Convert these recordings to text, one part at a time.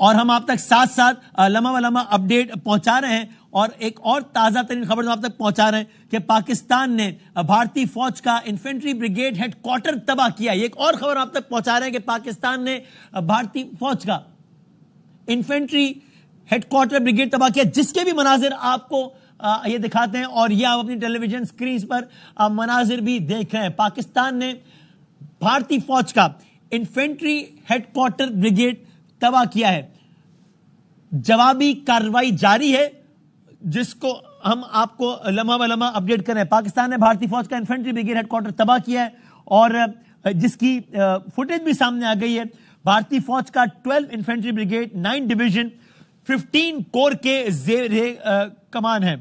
اور ہم آپ تک ساتھ ساتھ لمحہ لمحہ اپڈیٹ پہنچا رہے ہیں. اور ایک اور تازہ ترین خبر آپ تک پہنچا رہے ہیں کہ پاکستان نے بھارتی فوج کا انفینٹری بریگیڈ ہیڈ کوارٹر تباہ کیا. یہ ایک اور خبر آپ تک پہنچا رہے ہیں کہ پاکستان نے بھارتی فوج کا انفینٹری ہیڈ کوارٹر بریگیڈ تباہ کیا, جس کے بھی مناظر آپ کو یہ دکھاتے ہیں. اور یہ آپ اپنی ٹیلی ویژن سکرینز پر مناظر بھی دیکھ رہے ہیں. پاکستان نے بھارتی فوج کا انفینٹری ہیڈ کوارٹر بریگیڈ تباہ کیا ہے. جوابی کارروائی جاری ہے, جس کو ہم آپ کو لمحہ بہ لمحہ اپڈیٹ کر رہے ہیں. پاکستان نے بھارتی فوج کا انفینٹری بریگیڈ ہیڈ کوارٹر تباہ کیا ہے اور جس کی فوٹیج بھی سامنے آ گئی ہے. بھارتی فوج کا 12 انفینٹری بریگیڈ 9 ڈویژن 15 کور کے زیر کمان ہے.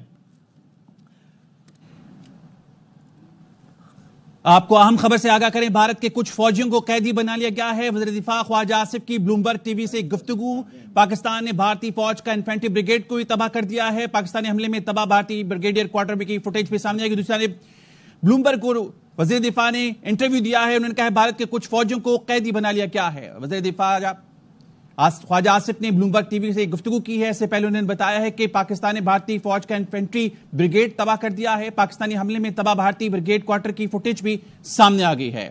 آپ کو اہم خبر سے آگاہ کریں, بھارت کے کچھ فوجیوں کو قیدی بنا لیا گیا ہے. وزیر دفاع خواجہ آصف کی بلومبرگ ٹی وی سے گفتگو. پاکستان نے بھارتی فوج کا انفینٹری بریگیڈ کو بھی تباہ کر دیا ہے. پاکستانی حملے میں تباہ بھارتی بریگیڈیئر کوارٹر کی فوٹیج بھی سامنے آئے گی. دوسری جانب بلومبرگ کو وزیر دفاع نے انٹرویو دیا ہے, انہوں نے کہا ہے بھارت کے کچھ فوجیوں کو قیدی بنا لیا کیا ہے. وزیر دفاع خواجہ آصف نے بلومبرگ ٹی وی سے گفتگو کی ہے. اس سے پہلے انہوں نے بتایا ہے کہ پاکستان نے بھارتی فوج کا انفینٹری بریگیڈ تباہ کر دیا ہے. پاکستانی حملے میں تباہ بھارتی بریگیڈ کوارٹر کی فوٹیج بھی سامنے آ گئی ہے.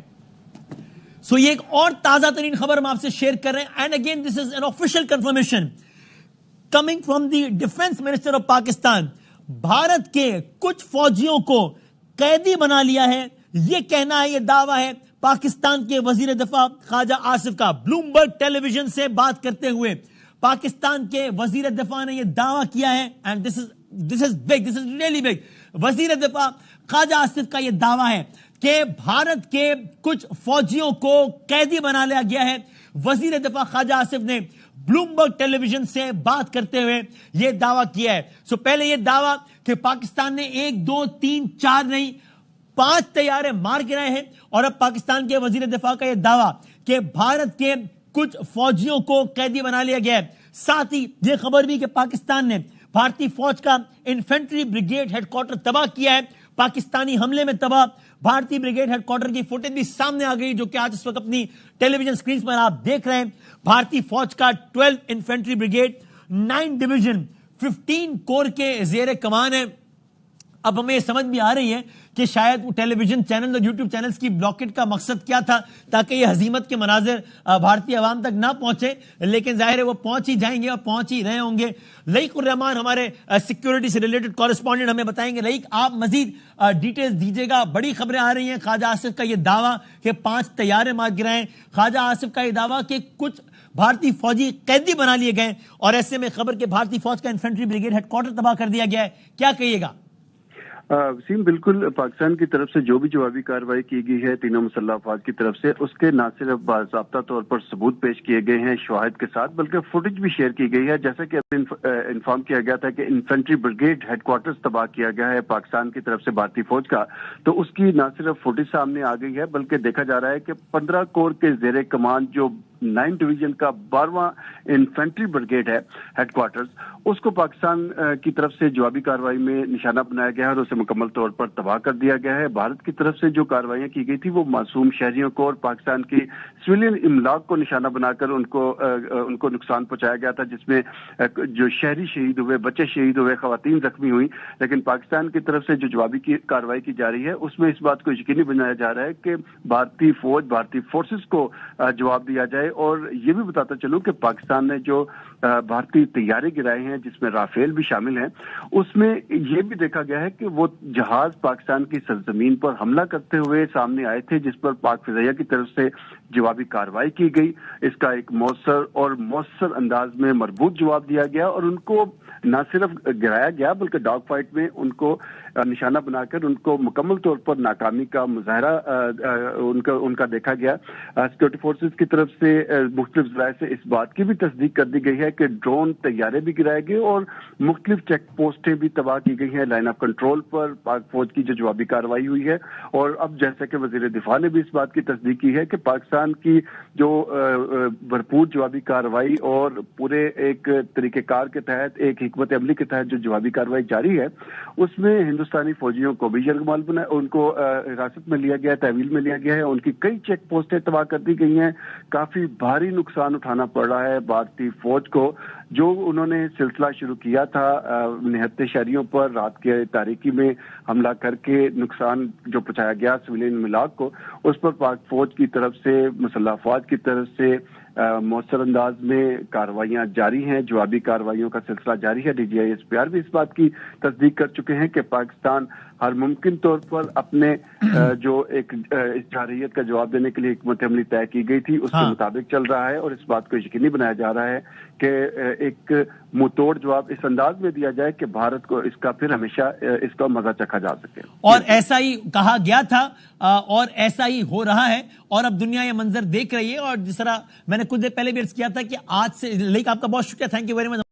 سو یہ ایک اور تازہ ترین خبر ہم آپ سے شیئر کر رہے ہیں. And again this is an official confirmation coming from the defence minister of Pakistan. Bharat کے کچھ فوجیوں کو قیدی بنا لیا ہے, یہ کہنا ہے, یہ دعویٰ ہے پاکستان کے وزیر دفاع خواجہ آصف کا. بلومبرگ ٹیلی ویژن سے بات کرتے ہوئے پاکستان کے وزیر دفاع نے یہ دعویٰ کیا ہے. And this is big, this is really big. وزیر دفاع خواجہ آصف کا یہ دعویٰ ہے کہ بھارت کے کچھ فوجیوں کو قیدی بنا لیا گیا ہے. وزیر دفاع خواجہ آصف نے بلومبرگ ٹیلی ویژن سے بات کرتے ہوئے یہ دعویٰ کیا ہے. سو پہلے یہ دعویٰ کہ پاکستان نے 1 2 3 4 نہیں 5 طیارے مار گرائے ہیں, اور اب پاکستان کے وزیر دفاع کا یہ دعویٰ کہ بھارت کے کچھ فوجیوں کو قیدی بنا لیا گیا ہے. ساتھ ہی یہ خبر بھی کہ پاکستان نے بھارتی فوج کا انفینٹری بریگیڈ ہیڈ کوارٹر تباہ کیا ہے. پاکستانی حملے میں تباہ بھارتی بریگیڈ ہیڈ کوارٹر کی فوٹیج بھی سامنے آ گئی, جو کہ آج اس وقت اپنی ٹیلی ویژن سکرینز پر آپ دیکھ رہے ہیں. بھارتی فوج کا 12 انفینٹری بریگیڈ 9 ڈویژن 15 کور کے زیر کمان ہے. اب ہمیں یہ سمجھ بھی آ رہی ہے کہ شاید ٹیلی ویژن چینل اور یوٹیوب چینلز کی بلاکٹ کا مقصد کیا تھا, تاکہ یہ ہزیمت کے مناظر بھارتی عوام تک نہ پہنچے. لیکن ظاہر ہے وہ پہنچ ہی جائیں گے اور پہنچ ہی رہے ہوں گے. لئیق الرحمان ہمارے سیکیورٹی سے ریلیٹڈ کورسپونڈنٹ ہمیں بتائیں گے. لئیق, آپ مزید ڈیٹیلز دیجیے گا. بڑی خبریں آ رہی ہیں, خواجہ آصف کا یہ دعویٰ کہ 5 طیارے مار گرائے, خواجہ آصف کا یہ دعویٰ کہ کچھ بھارتی فوجی قیدی بنا لیے گئے, اور ایسے میں خبر کہ بھارتی فوج کا انفینٹری بریگیڈ ہیڈ کوارٹر تباہ کر دیا گیا ہے. کیا کہیے گا؟ وسیم, بالکل پاکستان کی طرف سے جو بھی جوابی کارروائی کی گئی ہے تینوں مسلح افواج کی طرف سے, اس کے نہ صرف باضابطہ طور پر ثبوت پیش کیے گئے ہیں شواہد کے ساتھ, بلکہ فوٹیج بھی شیئر کی گئی ہے. جیسا کہ انفارم کیا گیا تھا کہ انفینٹری بریگیڈ ہیڈ کوارٹرز تباہ کیا گیا ہے پاکستان کی طرف سے بھارتی فوج کا, تو اس کی نہ صرف فوٹیج سامنے آ گئی ہے, بلکہ دیکھا جا رہا ہے کہ 15 کور کے زیر کمان جو 9 ڈویژن کا 12واں انفینٹری بریگیڈ ہے ہیڈ کوارٹرز, اس کو پاکستان کی طرف سے جوابی کارروائی میں نشانہ بنایا گیا ہے اور اسے مکمل طور پر تباہ کر دیا گیا ہے. بھارت کی طرف سے جو کارروائیاں کی گئی تھی وہ معصوم شہریوں کو اور پاکستان کی سویلین املاک کو نشانہ بنا کر ان کو نقصان پہنچایا گیا تھا, جس میں جو شہری شہید ہوئے, بچے شہید ہوئے, خواتین زخمی ہوئی. لیکن پاکستان کی طرف سے جو جوابی کارروائی کی جا رہی ہے اس میں اس بات کو یقینی بنایا جا رہا ہے کہ بھارتی فوج, بھارتی فورسز کو جواب دیا جائے. اور یہ بھی بتاتا چلوں کہ پاکستان نے جو بھارتی طیارے گرائے ہیں جس میں رافیل بھی شامل ہیں, اس میں یہ بھی دیکھا گیا ہے کہ وہ جہاز پاکستان کی سرزمین پر حملہ کرتے ہوئے سامنے آئے تھے, جس پر پاک فضائیہ کی طرف سے جوابی کارروائی کی گئی. اس کا ایک مؤثر انداز میں مربوط جواب دیا گیا, اور ان کو نہ صرف گرایا گیا بلکہ ڈاگ فائٹ میں ان کو نشانہ بنا کر ان کو مکمل طور پر ناکامی کا مظاہرہ ان کا دیکھا گیا. سیکورٹی فورسز کی طرف سے مختلف ذرائع سے اس بات کی بھی تصدیق کر دی گئی ہے کہ ڈرون طیارے بھی گرائے گئے اور مختلف چیک پوسٹیں بھی تباہ کی گئی ہیں لائن آف کنٹرول پر پاک فوج کی جو جوابی کارروائی ہوئی ہے. اور اب جیسا کہ وزیر دفاع نے بھی اس بات کی تصدیق کی ہے کہ پاکستان کی جو بھرپور جوابی کارروائی اور پورے ایک طریقہ کار کے تحت, ایک حکمت عملی کے تحت جو جوابی کارروائی جاری ہے, اس میں ہندوستان پاکستانی فوجیوں کو بھی یرغمال بنا ان کو حراست میں لیا گیا ہے، تحویل میں لیا گیا ہے، ان کی کئی چیک پوسٹیں تباہ کر دی گئی ہیں، کافی بھاری نقصان اٹھانا پڑ رہا ہے بھارتی فوج کو، جو انہوں نے سلسلہ شروع کیا تھا نہتے شہریوں پر رات کے تاریکی میں حملہ کر کے نقصان جو پہنچایا گیا سویلین ملاق کو، اس پر پاک فوج کی طرف سے مسلح افواج کی طرف سے مؤثر انداز میں کارروائیاں جاری ہیں، جوابی کارروائیوں کا سلسلہ جاری ہے۔ D G I S P R بھی اس بات کی تصدیق کر چکے ہیں کہ پاکستان ہر ممکن طور پر اپنے جو ایک جارحیت کا جواب دینے کے لیے حکمت عملی طے کی گئی تھی اس کے مطابق چل رہا ہے، اور اس بات کو یقینی بنایا جا رہا ہے کہ ایک منہ توڑ جواب اس انداز میں دیا جائے کہ بھارت کو اس کا پھر ہمیشہ اس کا مزہ چکھا جا سکے، اور ایسا ہی کہا گیا تھا اور ایسا ہی ہو رہا ہے، اور اب دنیا یہ منظر دیکھ رہی ہے۔ اور جس طرح میں نے کچھ دیر پہلے بھی عرض کیا تھا کہ آج سے آپ کا بہت شکریہ، تھینک یو ویری مچ۔